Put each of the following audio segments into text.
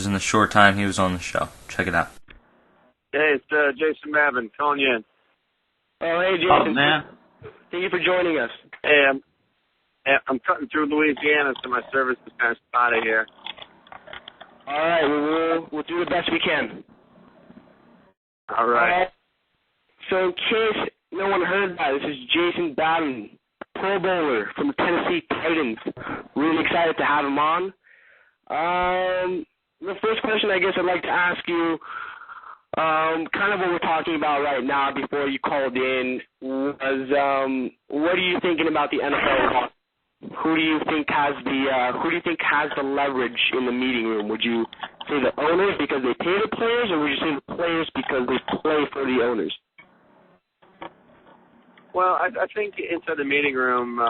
in the short time he was on the show. Check it out. Hey, it's Jason Babin calling you in. Oh, hey, Jason. Oh, man. Thank you for joining us. Hey, I'm cutting through Louisiana, so my service is kind of spotty here. All right, we'll do the best we can. All right. So in case no one heard that, this is Jason Babin, Pro Bowler from the Tennessee Titans. Really excited to have him on. The first question I guess I'd like to ask you, kind of what we're talking about right now before you called in, was what are you thinking about the NFL? Who do you think has the leverage in the meeting room? Would you say the owners because they pay the players, or would you say the players because they play for the owners? Well, I think inside the meeting room,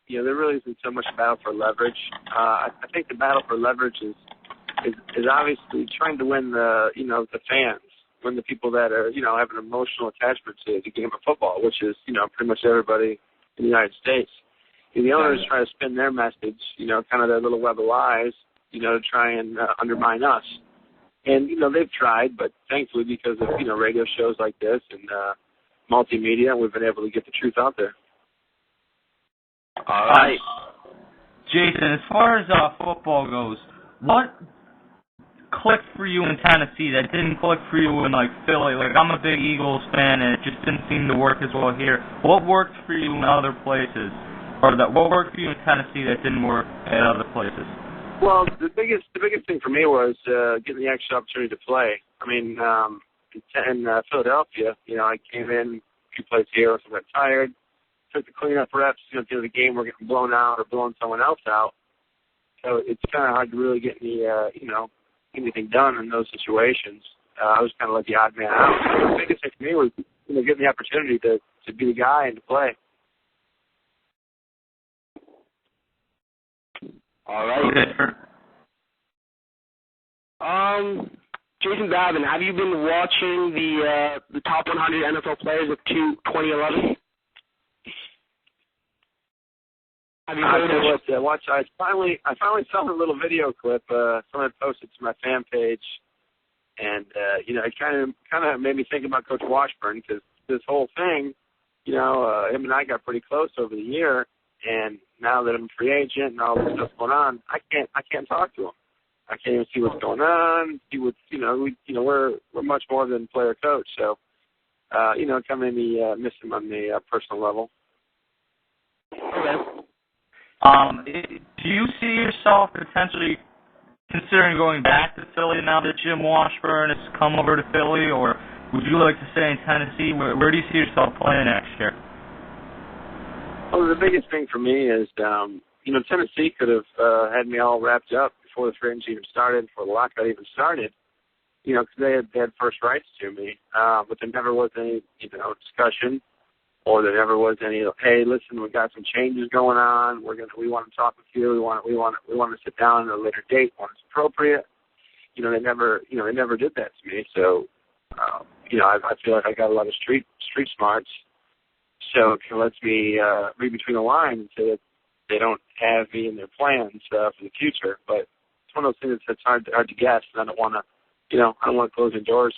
there really isn't so much battle for leverage. I think the battle for leverage is obviously trying to win the fans, win the people that are have an emotional attachment to the game of football, which is pretty much everybody in the United States. The owners try to spin their message, kind of their little web of lies, to try and undermine us. And, they've tried, but thankfully because of, radio shows like this and multimedia, we've been able to get the truth out there. All right. Jason, as far as football goes, what clicked for you in Tennessee that didn't click for you in, Philly? I'm a big Eagles fan, and it just didn't seem to work as well here. What worked for you in other places? Or what worked for you in Tennessee that didn't work at other places? Well, the biggest thing for me was getting the extra opportunity to play. I mean, in Philadelphia, I came in a few plays here, so I got tired, took the cleanup reps, at the end of the game we're getting blown out or blowing someone else out. So it's kind of hard to really get anything done in those situations. I was kind of like the odd man out. So the biggest thing for me was getting the opportunity to be the guy and to play. All right. Jason Babin, have you been watching the top 100 NFL players of 2011? Have you heard of it? I finally saw a little video clip. Someone posted to my fan page, and it kind of made me think about Coach Washburn, because this whole thing, him and I got pretty close over the year. And now that I'm a free agent and all this stuff going on, I can't talk to him. I can't even see what's going on. See what's we're much more than player coach. So kind of made me miss him on the personal level. Okay. Do you see yourself potentially considering going back to Philly now that Jim Washburn has come over to Philly, or would you like to stay in Tennessee? Where do you see yourself playing next year? Well, the biggest thing for me is, Tennessee could have had me all wrapped up before the free agency even started, before the lockout even started, because they had first rights to me. But there never was any, discussion, or there never was any, hey, listen, we got some changes going on. We want to talk with you. We want to sit down at a later date when it's appropriate. They never did that to me. So, I feel like I got a lot of street smarts. So it kind of lets me read between the lines and say that they don't have me in their plans for the future. But it's one of those things that's hard to guess, and I don't want to close the doors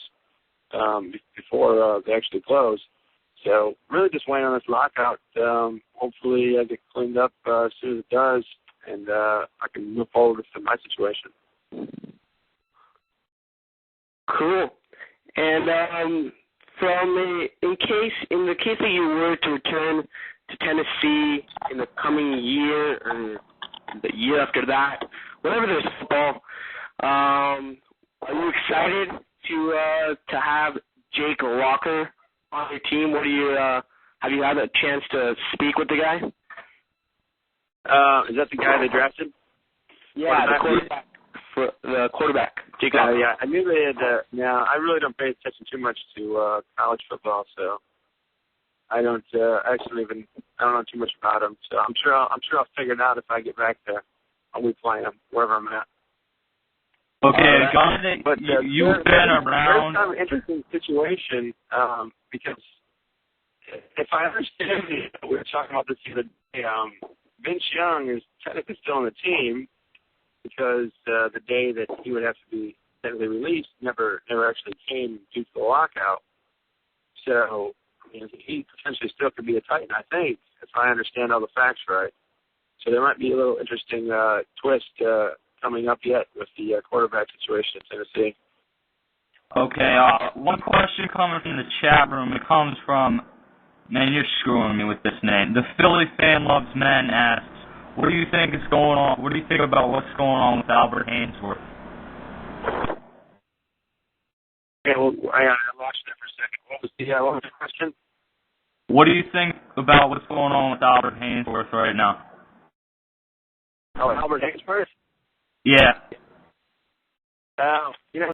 before they actually close. So really just waiting on this lockout. Hopefully I get cleaned up as soon as it does, and I can move forward with my situation. Cool. And in the case that you were to return to Tennessee in the coming year or the year after that, whenever there's football, are you excited to have Jake Locker on your team? Have you had a chance to speak with the guy? Is that the guy they drafted? Yeah, the quarterback. Jake Locker. Yeah, I knew they had. I really don't pay attention too much to college football, so I don't know too much about him. So I'm sure I'll figure it out if I get back there. I'll be playing him wherever I'm at. Okay, but you've been around. It's kind of an interesting situation because if I understand it, we were talking about this the other day. Vince Young is technically still on the team, because the day that he would have to be technically released never actually came due to the lockout. So he potentially still could be a Titan, I think, if I understand all the facts right. So there might be a little interesting twist coming up yet with the quarterback situation in Tennessee. Okay, one question coming from the chat room. It comes from, man, you're screwing me with this name. The Philly Fan Loves Men asks, what do you think is going on? What do you think about what's going on with Albert Hainsworth? Okay, well, I lost that for a second. What was the question? What do you think about what's going on with Albert Hainsworth right now? Oh, Albert Hainsworth? Yeah. You know,